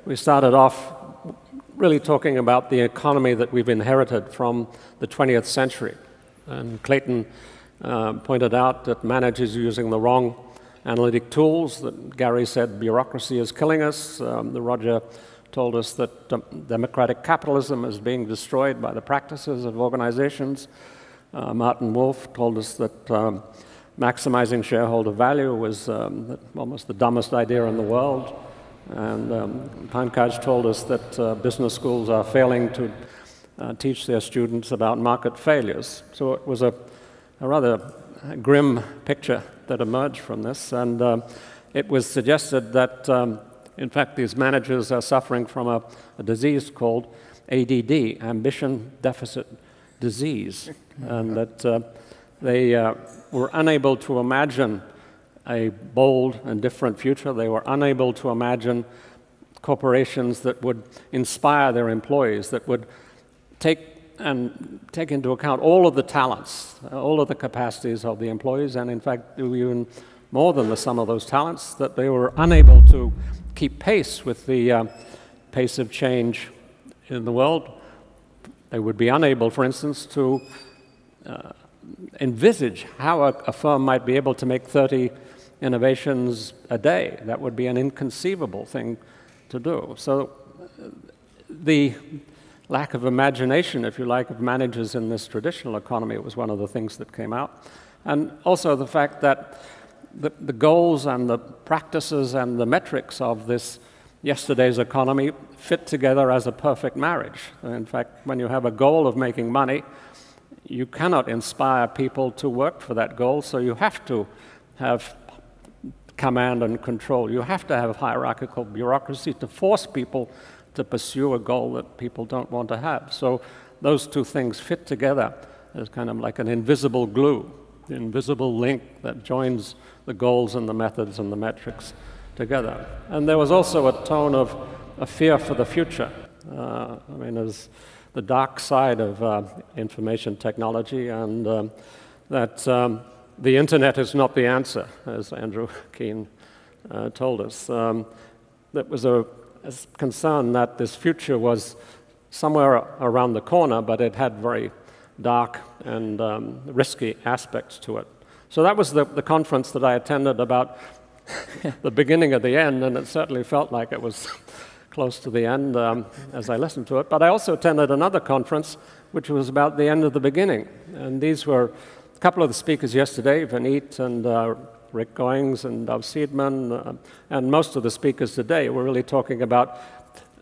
we started off really talking about the economy that we've inherited from the 20th century. And Clayton pointed out that managers are using the wrong analytic tools, that Gary said bureaucracy is killing us, Roger told us that democratic capitalism is being destroyed by the practices of organizations. Martin Wolf told us that maximizing shareholder value was almost the dumbest idea in the world. And Pankaj told us that business schools are failing to teach their students about market failures. So it was a rather grim picture that emerged from this. And it was suggested that, in fact, these managers are suffering from a disease called ADD, Ambition Deficit Disease, and that they were unable to imagine a bold and different future. They were unable to imagine corporations that would inspire their employees, that would take into account all of the talents, all of the capacities of the employees, and in fact do even more than the sum of those talents, that they were unable to keep pace with the pace of change in the world. They would be unable, for instance, to envisage how a firm might be able to make 30 innovations a day. That would be an inconceivable thing to do. So the lack of imagination, if you like, of managers in this traditional economy was one of the things that came out. And also the fact that the goals and the practices and the metrics of this yesterday's economy fit together as a perfect marriage. In fact, when you have a goal of making money, you cannot inspire people to work for that goal, so you have to have command and control. You have to have hierarchical bureaucracy to force people to pursue a goal that people don't want to have. So those two things fit together as kind of like an invisible glue, the invisible link that joins the goals and the methods and the metrics together. And there was also a tone of a fear for the future. I mean, there's the dark side of information technology, and that the internet is not the answer, as Andrew Keen told us. That was a concern that this future was somewhere around the corner, but it had very dark and risky aspects to it. So that was the conference that I attended about the beginning of the end, and it certainly felt like it was close to the end as I listened to it. But I also attended another conference which was about the end of the beginning. And these were a couple of the speakers yesterday, Vineet and Rick Goings and Dov Seidman, and most of the speakers today were really talking about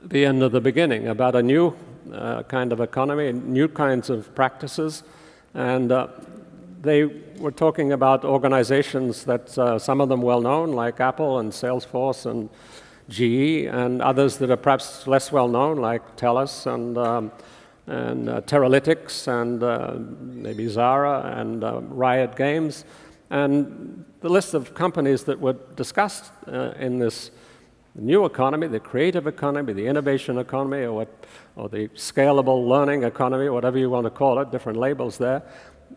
the end of the beginning, about a new kind of economy, new kinds of practices. And they were talking about organizations that some of them well-known, like Apple and Salesforce and GE, and others that are perhaps less well-known, like TELUS and Teralytics and maybe Zara and Riot Games. And the list of companies that were discussed in this new economy, the creative economy, the innovation economy, or the scalable learning economy, whatever you want to call it, different labels there.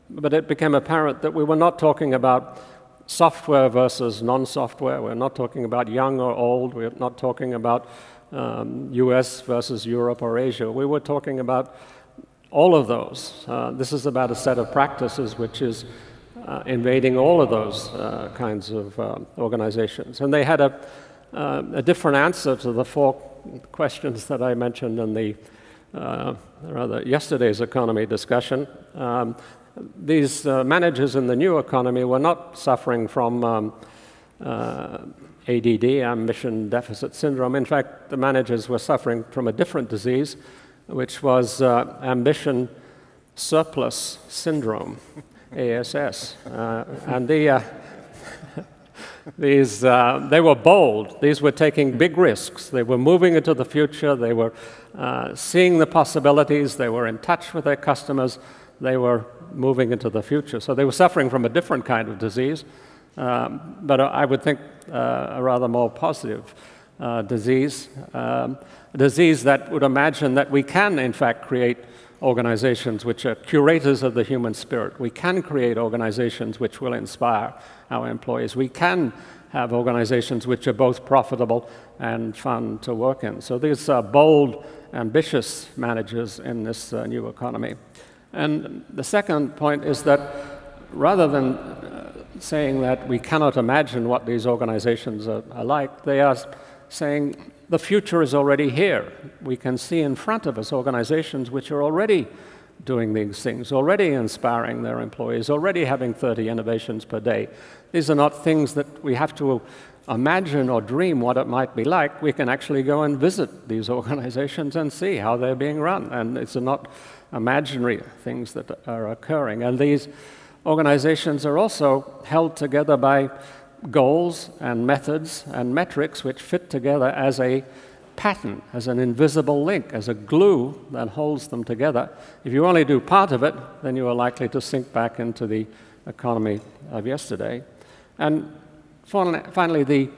But it became apparent that we were not talking about software versus non-software. We're not talking about young or old. We're not talking about US versus Europe or Asia. We were talking about all of those. This is about a set of practices which is invading all of those kinds of organizations. And they had a different answer to the 4 questions that I mentioned in the rather yesterday's economy discussion. These managers in the new economy were not suffering from ADD, Ambition Deficit Syndrome. In fact, the managers were suffering from a different disease, which was Ambition Surplus Syndrome, ASS. And they were bold. These were taking big risks. They were moving into the future. They were seeing the possibilities. They were in touch with their customers. They were moving into the future. So they were suffering from a different kind of disease, but I would think a rather more positive disease, a disease that would imagine that we can, in fact, create organizations which are curators of the human spirit. We can create organizations which will inspire our employees. We can have organizations which are both profitable and fun to work in. So these are bold, ambitious managers in this new economy. And the second point is that rather than saying that we cannot imagine what these organizations are like, they are saying the future is already here. We can see in front of us organizations which are already doing these things, already inspiring their employees, already having 30 innovations per day. These are not things that we have to imagine or dream what it might be like. We can actually go and visit these organizations and see how they're being run. And it's not imaginary things that are occurring. And these organizations are also held together by goals and methods and metrics which fit together as a pattern, as an invisible link, as a glue that holds them together. If you only do part of it, then you are likely to sink back into the economy of yesterday. And finally, the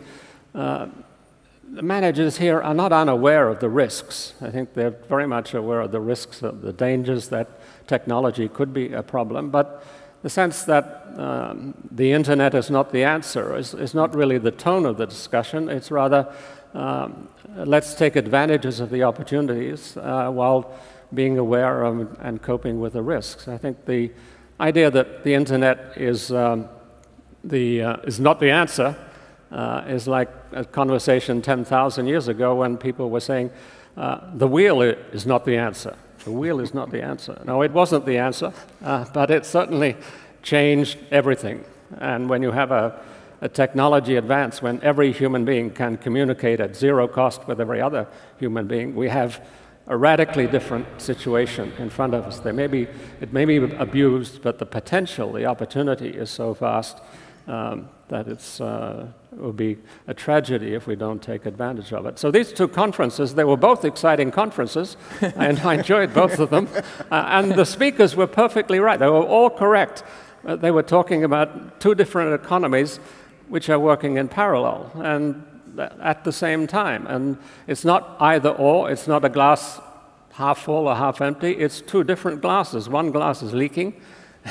managers here are not unaware of the risks. I think they're very much aware of the risks, of the dangers that technology could be a problem, but the sense that the internet is not the answer is not really the tone of the discussion. It's rather, let's take advantages of the opportunities while being aware of and coping with the risks. I think the idea that the internet is not the answer is like a conversation 10,000 years ago when people were saying, the wheel is not the answer. The wheel is not the answer. No, it wasn't the answer, but it certainly changed everything. And when you have a technology advance, when every human being can communicate at zero cost with every other human being, we have a radically different situation in front of us. It may be abused, but the potential, the opportunity is so vast that it will be a tragedy if we don't take advantage of it. So these two conferences, they were both exciting conferences, and I enjoyed both of them. And the speakers were perfectly right. They were all correct. They were talking about two different economies which are working in parallel and at the same time. And it's not either or. It's not a glass half full or half empty. It's two different glasses. One glass is leaking,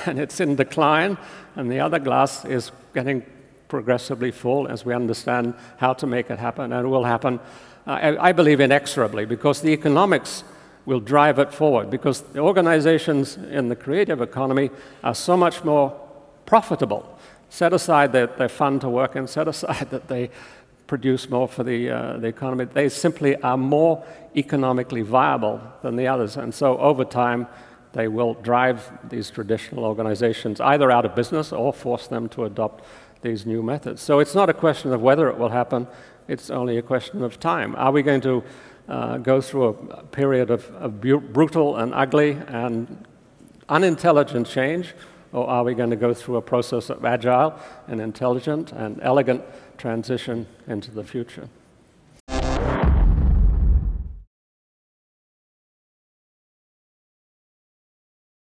and it's in decline, and the other glass is getting progressively full as we understand how to make it happen, and it will happen, I believe, inexorably, because the economics will drive it forward, because the organizations in the creative economy are so much more profitable. Set aside that they're fun to work in, set aside that they produce more for the economy. They simply are more economically viable than the others, and so over time, they will drive these traditional organizations either out of business or force them to adopt these new methods. So it's not a question of whether it will happen, it's only a question of time. Are we going to go through a period of brutal and ugly and unintelligent change, or are we going to go through a process of agile and intelligent and elegant transition into the future?